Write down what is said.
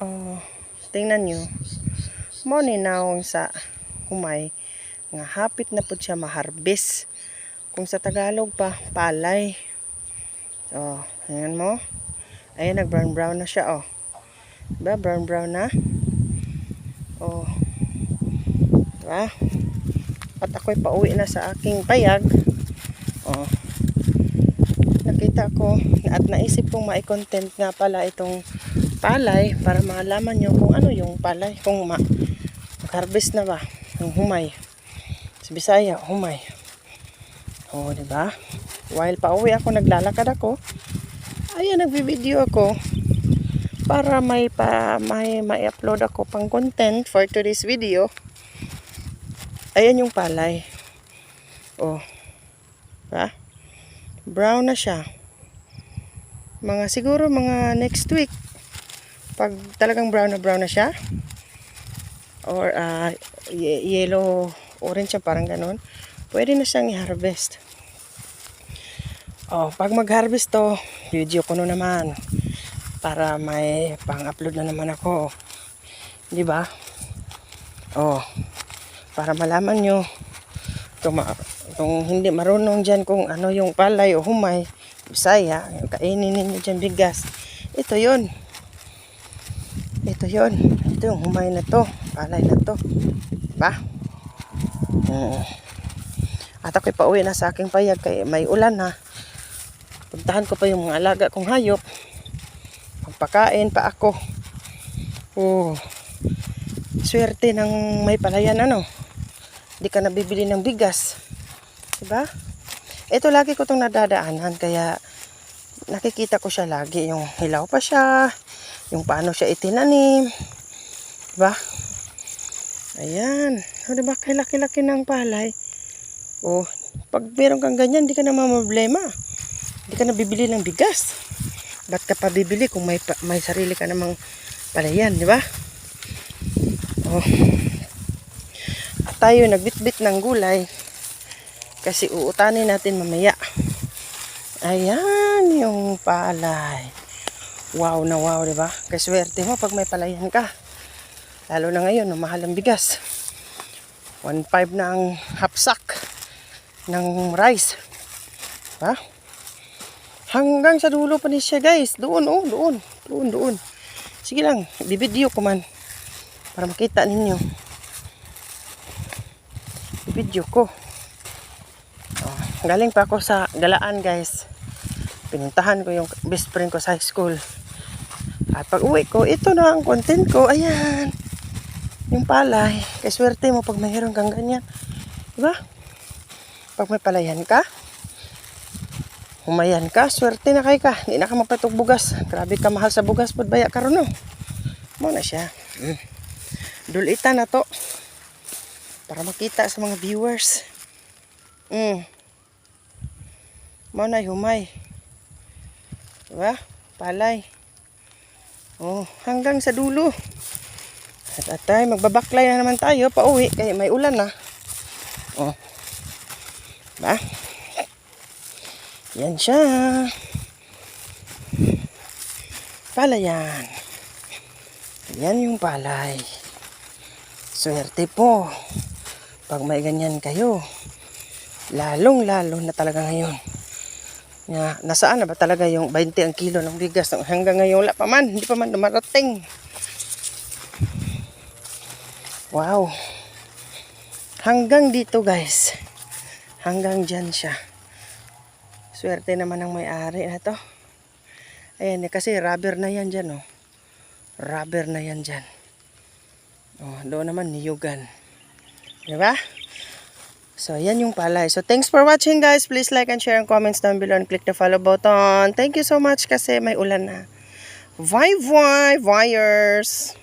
Oh, tingnan nyo. Mo ni naong sa humay nga hapit na pud siya maharbis. Kung sa Tagalog pa, palay. Oh, ayan mo. Ayan, nag-brown brown na siya, oh. Diba? Brown brown na. Oh. Diba? At ako'y pauwi na sa aking payag. Oh. Nakita ko at naisip kong mai-content nga pala itong palay para malaman nyo kung ano yung palay. Kung mag-harvest na ba. Yung humay. Sa Bisaya, humay. Oh, diba? While pauwi ako, naglalakad ako. Ayan, nagbi-video ako para may upload ako pang content for today's video. Ayan yung palay. Oh. Diba? Brown na siya. Siguro mga next week. Pag talagang brown na siya. Or yellow, orange siya, parang ganon. Pwede na siyang i-harvest. Oh, pag mag-harvest to, video ko no naman. Para may pang-upload na naman ako. Di ba? Oh, para malaman nyo. Kung hindi marunong dyan kung ano yung palay o humay, Bisaya, kainin ninyo dyan bigas. Ito yun. Ito yun. Ito yung humay na to. Palay na to. Diba? At ako'y pauwi na sa aking payag kaya may ulan na. Puntahan ko pa yung mga alaga kong hayop. Magpakain pa ako. Oh. Swerte ng may palayan ano. Hindi ka nabibili ng bigas. Diba? Ito lagi ko itong nadadaanan kaya nakikita ko siya lagi. Yung hilaw pa siya. Yung paano siya itinanim. Diba? Ayan. O diba? Kaya laki-laki ng palay. Oh. Pag meron kang ganyan, hindi ka na mamablema. Hindi ka na bibili ng bigas. Ba't ka pa bibili kung may sarili ka namang palayan, di ba? Oh. At tayo nagbitbit ng gulay kasi uutanin natin mamaya. Ayan yung palay. Wow na wow, di ba? Kasi swerte mo pag may palayan ka. Lalo na ngayon, mahal ang bigas. 1.5 na ang half sack ng rice. Diba? Hanggang sa dulo pa niya guys. Doon, oh, doon. Doon. Sige lang, bibideo ko man. Para makita ninyo. Bibideo ko. Oh, galing pa ako sa Galaan guys. Pinuntahan ko yung best friend ko sa high school. At pag uwi ko, ito na ang content ko. Ayan. Yung palay. Kaya swerte mo pag mayroon kang ganyan. Diba? Pag may palayan ka. Humayan ka, swerte na kay ka. Hindi na ka mapatog bugas. Grabe ka mahal sa bugas pod baya karon no. Mo na siya. Dulita na to. Para makita sa mga viewers. Mo na humay. Diba? Palay. Oh, hanggang sa dulo. At atay, magbabaklay na naman tayo pauwi kaya may ulan na. Oh. Diba? Yan siya. Palayan. Yan yung palay. Swerte po. Pag may ganyan kayo. Lalong-lalo na talaga ngayon. Nasaan na ba talaga yung 20 ang kilo ng bigas? Hanggang ngayon wala pa man. Hindi pa man dumarating. Wow. Hanggang dito guys. Hanggang dyan siya. Swerte naman ang may-ari na to. Ayan, kasi rubber na yan dyan, oh. Rubber na yan dyan. Oh, doon naman niyugan. Diba? So, yan yung palay. So, thanks for watching, guys. Please like and share and comments down below and click the follow button. Thank you so much kasi may ulan na. Bye-bye, wires!